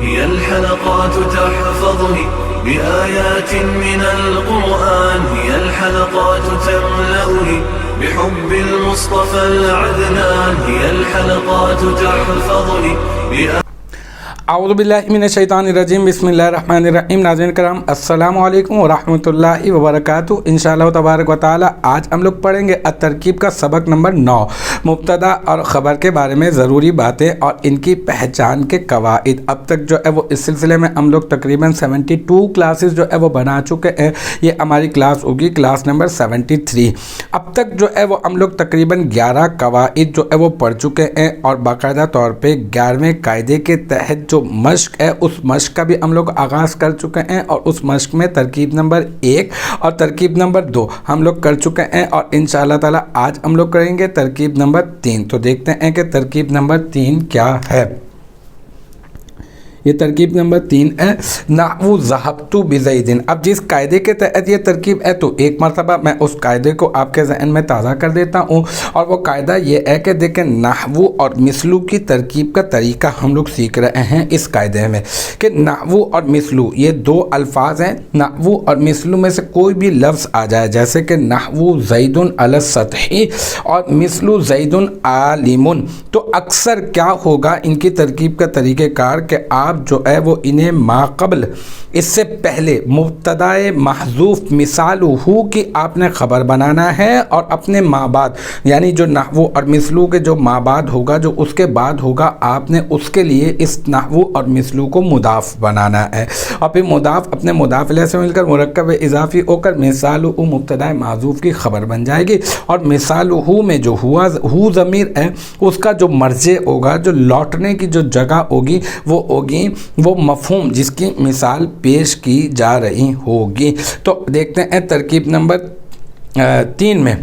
هي الحلقات تحفظني بآيات من القرآن، هي الحلقات تملأني بحب المصطفى العدنان، هي الحلقات تحفظني اعوذ باللہ من الشیطان الرجیم، بسم اللہ الرحمن الرحیم۔ ناظرین کرام السلام علیکم ورحمۃ اللہ وبرکاتہ۔ انشاءاللہ تبارک و تعالی آج ہم لوگ پڑھیں گے الترکیب کا سبق نمبر 9، مبتدا اور خبر کے بارے میں ضروری باتیں اور ان کی پہچان کے قواعد۔ اب تک جو ہے وہ اس سلسلے میں ہم لوگ تقریباً 72 کلاسز جو ہے وہ بنا چکے ہیں۔ یہ ہماری کلاس ہوگی کلاس نمبر 73۔ اب تک جو ہے وہ ہم لوگ تقریباً 11 قواعد جو ہے وہ پڑھ چکے ہیں، اور باقاعدہ طور پہ 11ویں قاعدے کے تحت جو مشق ہے اس مشق کا بھی ہم لوگ آغاز کر چکے ہیں، اور اس مشق میں ترکیب نمبر 1 اور ترکیب نمبر 2 ہم لوگ کر چکے ہیں، اور انشاءاللہ تعالی آج ہم لوگ کریں گے ترکیب نمبر 3۔ تو دیکھتے ہیں کہ ترکیب نمبر 3 کیا ہے۔ یہ ترکیب نمبر 3 ہے، نحو ذہبت بزید۔ اب جس قاعدے کے تحت یہ ترکیب ہے تو ایک مرتبہ میں اس قاعدے کو آپ کے ذہن میں تازہ کر دیتا ہوں، اور وہ قاعدہ یہ ہے کہ دیکھیں نحو اور مثلو کی ترکیب کا طریقہ ہم لوگ سیکھ رہے ہیں اس قاعدے میں، کہ نحو اور مثلو یہ دو الفاظ ہیں۔ نحو اور مثلو میں سے کوئی بھی لفظ آ جائے، جیسے کہ نحو زید علی السطح اور مثلو زید عالم، تو اکثر کیا ہوگا ان کی ترکیب کا طریقہ کار کہ آپ جو ہے وہ انہیں ما قبل، اس سے پہلے مبتدا محذوف مثال ہو کی آپ نے خبر بنانا ہے، اور اپنے ما بعد یعنی جو نحو اور مثلو کے جو ما بعد ہوگا، جو اس کے بعد ہوگا، آپ نے اس کے لیے اس نحو اور مثلو کو مضاف بنانا ہے، اور پھر مضاف اپنے مضاف الیہ سے مل کر مرکب اضافی ہو کر مثال ہو مبتدا محذوف کی خبر بن جائے گی، اور مثال ہو میں جو ہو ضمیر ہے اس کا جو مرجع ہوگا، جو لوٹنے کی جو جگہ ہوگی وہ ہوگی وہ مفہوم جس کی مثال پیش کی جا رہی ہوگی۔ تو دیکھتے ہیں ترکیب نمبر 3 میں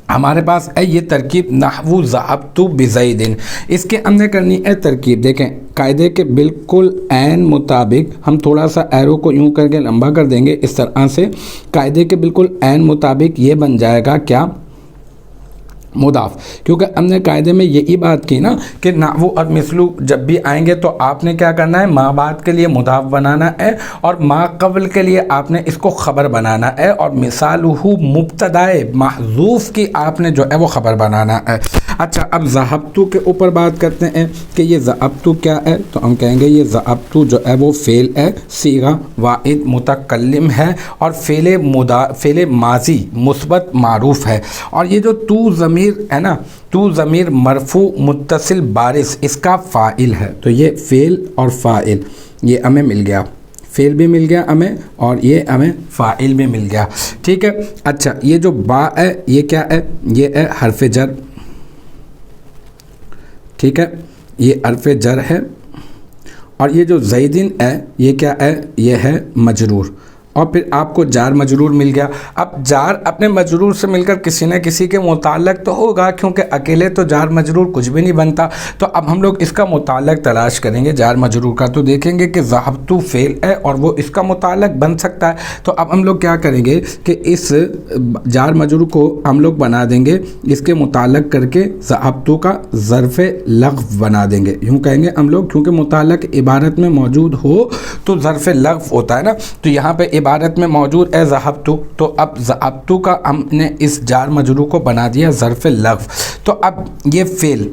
ہمارے پاس ہے یہ ترکیب نحو ذہبت بزید۔ اس کے ہم نے کرنی ہے ترکیب، دیکھیں قاعدے کے بالکل عین مطابق ہم تھوڑا سا ایرو کو یوں کر کے لمبا کر دیں گے اس طرح سے، قاعدے کے بالکل عین مطابق یہ بن جائے گا کیا؟ مضاف، کیونکہ ہم نے قاعدے میں یہی بات کی نا کہ نحو اور مثلو جب بھی آئیں گے تو آپ نے کیا کرنا ہے، ما بعد کے لیے مضاف بنانا ہے، اور ما قبل کے لیے آپ نے اس کو خبر بنانا ہے، اور مثال ہو مبتدا محذوف کی آپ نے جو ہے وہ خبر بنانا ہے۔ اچھا، اب ذہبتو کے اوپر بات کرتے ہیں کہ یہ ذہبتو کیا ہے، تو ہم کہیں گے یہ ذہبتو جو ہے وہ فعل ہے، صیغہ واحد متکلم ہے، اور فعل ماضی مثبت معروف ہے، اور یہ جو تو ضمیر ہے نا، تو ضمیر مرفوع متصل بارز اس کا فاعل ہے۔ تو یہ فعل اور فاعل یہ ہمیں مل گیا، فعل بھی مل گیا ہمیں، اور یہ ہمیں فاعل بھی مل گیا، ٹھیک ہے۔ اچھا، یہ جو با ہے یہ کیا ہے؟ یہ ہے حرف جر، ٹھیک ہے، یہ حرف جر ہے، اور یہ جو زیدن ہے یہ کیا ہے؟ یہ ہے مجرور، اور پھر آپ کو جار مجرور مل گیا۔ اب جار اپنے مجرور سے مل کر کسی نہ کسی کے متعلق تو ہوگا، کیونکہ اکیلے تو جار مجرور کچھ بھی نہیں بنتا، تو اب ہم لوگ اس کا متعلق تلاش کریں گے جار مجرور کا، تو دیکھیں گے کہ ذہبتو فعل ہے اور وہ اس کا متعلق بن سکتا ہے، تو اب ہم لوگ کیا کریں گے کہ اس جار مجرور کو ہم لوگ بنا دیں گے اس کے متعلق کر کے ذہبتو کا ظرف لغو بنا دیں گے، یوں کہیں گے ہم لوگ، کیونکہ متعلق عبارت میں موجود ہو تو ظرف لغو ہوتا ہے نا، تو یہاں پہ عبارت میں موجود ہے ذہبتو، تو اب ذہبتو کا ہم نے اس جار مجرور کو بنا دیا ظرف لغو۔ تو اب یہ فعل،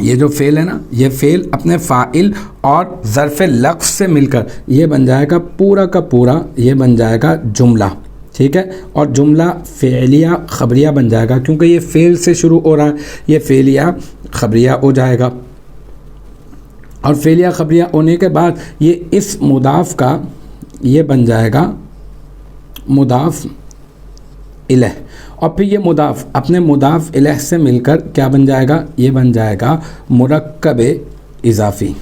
یہ جو فعل ہے نا، یہ فعل اپنے فاعل اور ظرف لغو سے مل کر یہ بن جائے گا پورا کا پورا، یہ بن جائے گا جملہ، ٹھیک ہے، اور جملہ فعلیہ خبریہ بن جائے گا، کیونکہ یہ فعل سے شروع ہو رہا ہے، یہ فعلیہ خبریہ ہو جائے گا، اور فعلیہ خبریہ ہونے کے بعد یہ اس مضاف کا یہ بن جائے گا مضاف الیہ، اور پھر یہ مضاف اپنے مضاف الیہ سے مل کر کیا بن جائے گا؟ یہ بن جائے گا مرکب اضافی،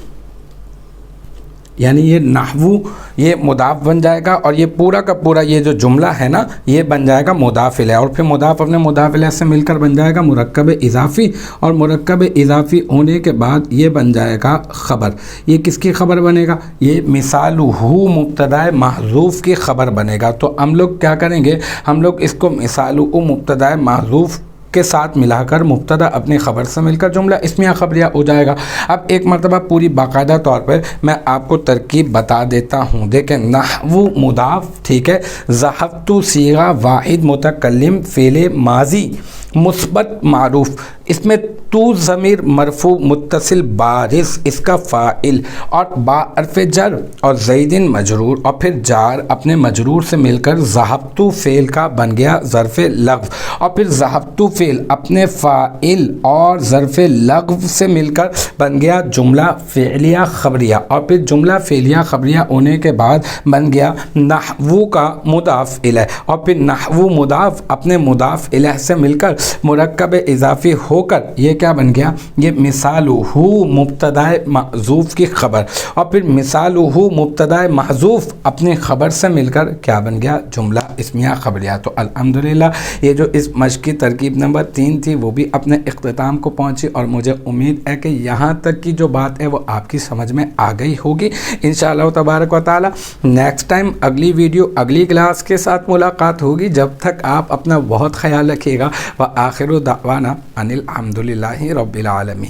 یعنی یہ نحو یہ مضاف بن جائے گا، اور یہ پورا کا پورا یہ جو جملہ ہے نا یہ بن جائے گا مضاف الیہ، اور پھر مضاف اپنے مضاف الیہ سے مل کر بن جائے گا مرکب اضافی، اور مرکب اضافی ہونے کے بعد یہ بن جائے گا خبر۔ یہ کس کی خبر بنے گا؟ یہ مثال ہو مبتدا محذوف کی خبر بنے گا۔ تو ہم لوگ کیا کریں گے؟ ہم لوگ اس کو مثال ہو مبتدا محذوف کے ساتھ ملا کر مبتدا اپنی خبر سے مل کر جملہ اسمیہ خبریہ ہو جائے گا۔ اب ایک مرتبہ پوری باقاعدہ طور پر میں آپ کو ترکیب بتا دیتا ہوں۔ دیکھیں نحو مضاف، ٹھیک ہے، ذہبت صیغہ واحد متکلم فعل ماضی مثبت معروف، اس میں تو ضمیر مرفوع متصل بارز اس کا فاعل، اور با حرف جر اور زیدن مجرور، اور پھر جار اپنے مجرور سے مل کر ذہبت فعل کا بن گیا ظرف لغو، اور پھر ذہبت فعل اپنے فاعل اور ظرف لغو سے مل کر بن گیا جملہ فعلیہ خبریہ، اور پھر جملہ فعلیہ خبریہ ہونے کے بعد بن گیا نحو کا مضاف الیہ، اور پھر نحو مضاف اپنے مضاف الیہ سے مل کر مرکب اضافی ہو کر یہ کیا بن گیا، یہ مثالہ مبتدا محذوف کی خبر، اور پھر مثالہ مبتدا محذوف اپنی خبر سے مل کر کیا بن گیا، جملہ اسمیہ خبریہ۔ تو الحمدللہ یہ جو اس مشق کی ترکیب نمبر 3 تھی وہ بھی اپنے اختتام کو پہنچی، اور مجھے امید ہے کہ یہاں تک کی جو بات ہے وہ آپ کی سمجھ میں آ گئی ہوگی انشاءاللہ تبارک و تعالی۔ نیکسٹ ٹائم اگلی ویڈیو اگلی کلاس کے ساتھ ملاقات ہوگی، جب تک آپ اپنا بہت خیال رکھیے گا۔ وآخر دعوانا ان الحمدللہ رب العالمین۔